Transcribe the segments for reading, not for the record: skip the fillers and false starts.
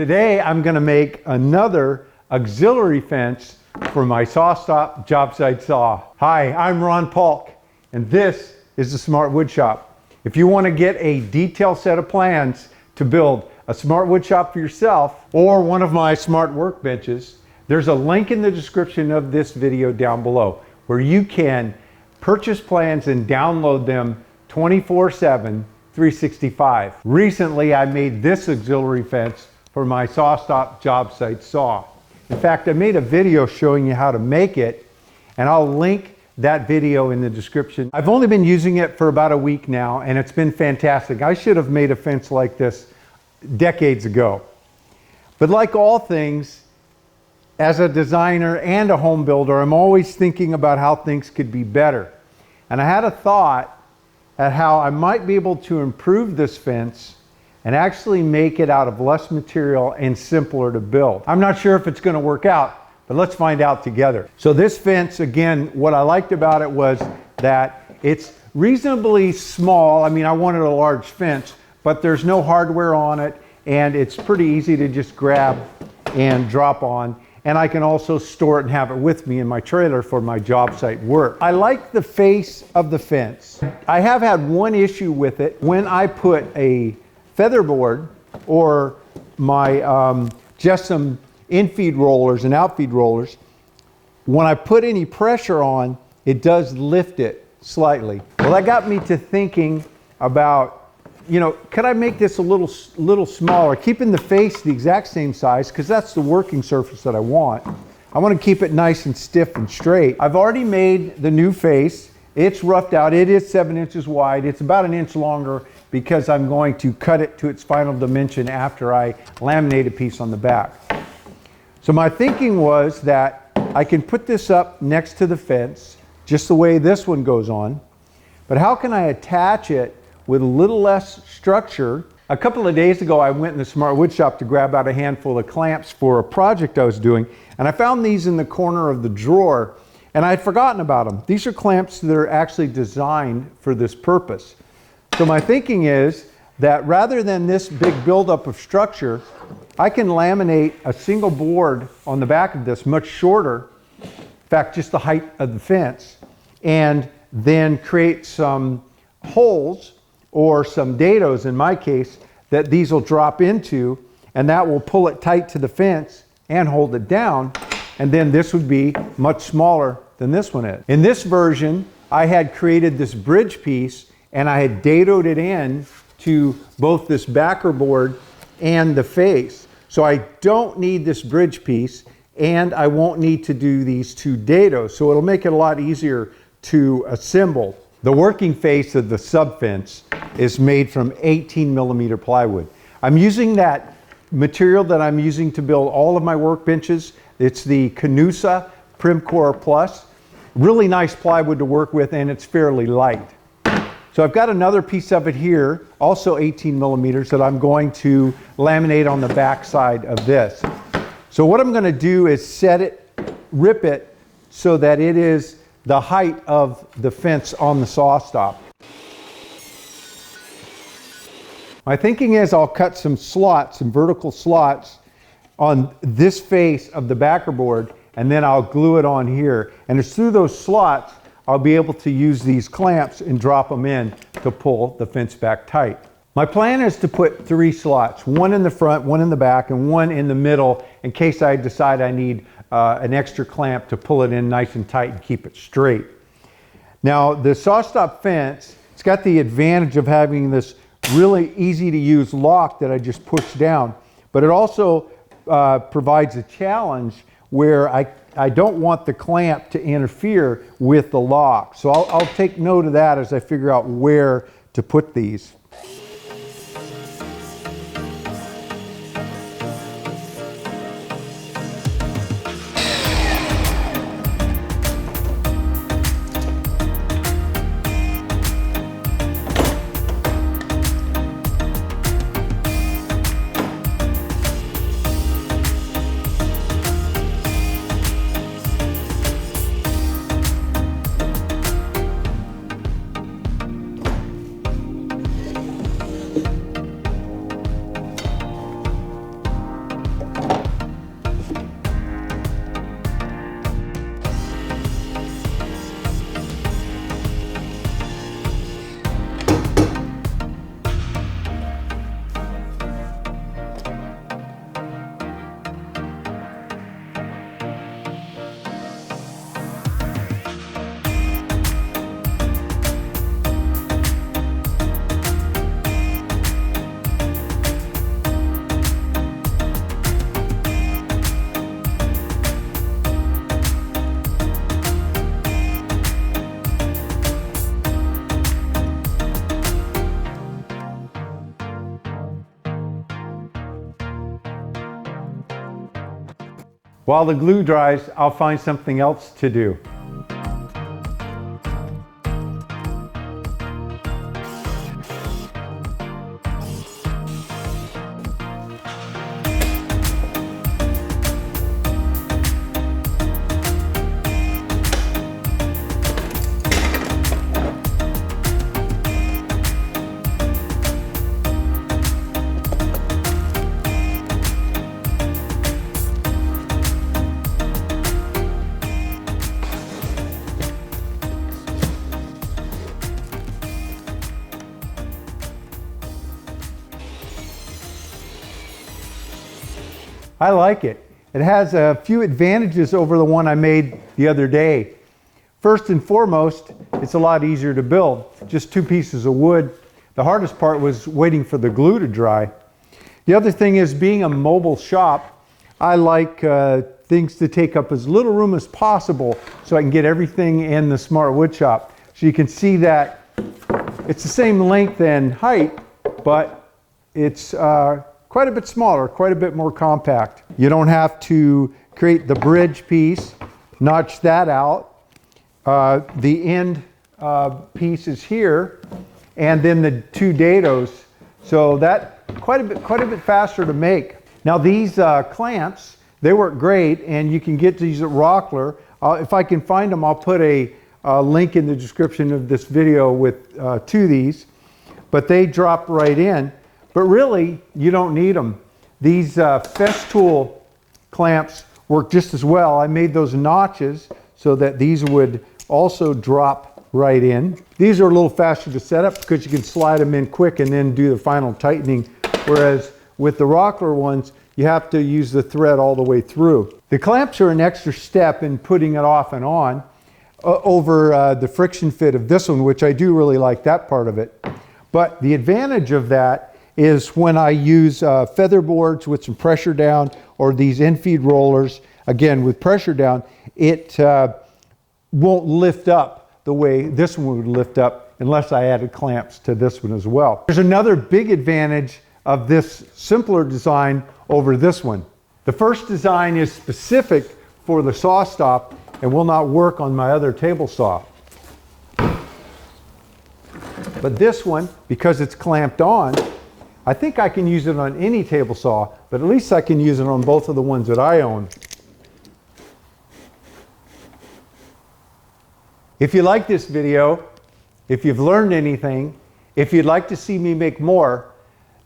Today I'm going to make another auxiliary fence for my SawStop job site saw. Hi, I'm Ron Paulk and this is the Smart Woodshop. If you want to get a detailed set of plans to build a smart woodshop for yourself or one of my smart workbenches, there's a link in the description of this video down below where you can purchase plans and download them 24/7, 365. Recently I made this auxiliary fence for my SawStop job site saw. In fact, I made a video showing you how to make it, and I'll link that video in the description. I've only been using it for about a week now, and it's been fantastic. I should have made a fence like this decades ago. But like all things, as a designer and a home builder, I'm always thinking about how things could be better. And I had a thought at how I might be able to improve this fence and actually make it out of less material and simpler to build. I'm not sure if it's going to work out, but let's find out together. So this fence, again, what I liked about it was that it's reasonably small. I mean, I wanted a large fence, but there's no hardware on it, and it's pretty easy to just grab and drop on. And I can also store it and have it with me in my trailer for my job site work. I like the face of the fence. I have had one issue with it. When I put a featherboard or my just some in-feed rollers and out-feed rollers, when I put any pressure on, it does lift it slightly. Well, that got me to thinking about, you know, could I make this a little smaller, keeping the face the exact same size, because that's the working surface that I want. I want to keep it nice and stiff and straight. I've already made the new face. It's roughed out. It is 7 inches wide. It's about an inch longer because I'm going to cut it to its final dimension after I laminate a piece on the back. So my thinking was that I can put this up next to the fence, just the way this one goes on, but how can I attach it with a little less structure? A couple of days ago, I went in the Smart Woodshop to grab out a handful of clamps for a project I was doing, and I found these in the corner of the drawer, and I had forgotten about them. These are clamps that are actually designed for this purpose. So my thinking is that rather than this big buildup of structure, I can laminate a single board on the back of this, much shorter, in fact, just the height of the fence, and then create some holes or some dados, in my case, that these will drop into, and that will pull it tight to the fence and hold it down, and then this would be much smaller than this one is. In this version, I had created this bridge piece, and I had dadoed it in to both this backer board and the face. So I don't need this bridge piece, and I won't need to do these two dados, so it'll make it a lot easier to assemble. The working face of the sub fence is made from 18mm plywood. I'm using that material that I'm using to build all of my workbenches. It's the Canusa Primcore Plus. Really nice plywood to work with, and it's fairly light. So I've got another piece of it here, also 18mm, that I'm going to laminate on the back side of this. So what I'm going to do is set it, rip it, so that it is the height of the fence on the SawStop. My thinking is I'll cut some slots, some vertical slots on this face of the backer board, and then I'll glue it on here. And it's through those slots I'll be able to use these clamps and drop them in to pull the fence back tight. My plan is to put 3 slots, one in the front, one in the back, and one in the middle in case I decide I need an extra clamp to pull it in nice and tight and keep it straight. Now the SawStop fence, it's got the advantage of having this really easy to use lock that I just push down, but it also provides a challenge where I don't want the clamp to interfere with the lock. So I'll take note of that as I figure out where to put these. While the glue dries, I'll find something else to do. I like it. It has a few advantages over the one I made the other day. First and foremost, it's a lot easier to build. Just 2 pieces of wood. The hardest part was waiting for the glue to dry. The other thing is, being a mobile shop, I like things to take up as little room as possible so I can get everything in the Smart Wood Shop. So you can see that it's the same length and height, but it's quite a bit smaller, quite a bit more compact. You don't have to create the bridge piece, notch that out. The end piece is here, and then the 2 dados. So that quite a bit faster to make. Now these clamps, they work great, and you can get these at Rockler. If I can find them, I'll put a link in the description of this video with 2 of these, but they drop right in. But really, you don't need them. These Festool clamps work just as well. I made those notches so that these would also drop right in. These are a little faster to set up because you can slide them in quick and then do the final tightening. Whereas with the Rockler ones, you have to use the thread all the way through. The clamps are an extra step in putting it off and on over the friction fit of this one, which I do really like that part of it. But the advantage of that is when I use feather boards with some pressure down, or these infeed rollers, again with pressure down, it won't lift up the way this one would lift up unless I added clamps to this one as well. There's another big advantage of this simpler design over this one. The first design is specific for the SawStop and will not work on my other table saw. But this one, because it's clamped on, I think I can use it on any table saw, but at least I can use it on both of the ones that I own. If you like this video, if you've learned anything, if you'd like to see me make more,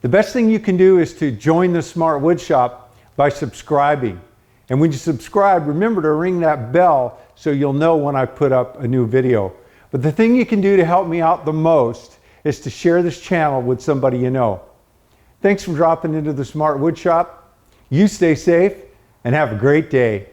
the best thing you can do is to join the Smart Wood Shop by subscribing. And when you subscribe, remember to ring that bell so you'll know when I put up a new video. But the thing you can do to help me out the most is to share this channel with somebody you know. Thanks for dropping into the Smart Wood Shop. You stay safe and have a great day.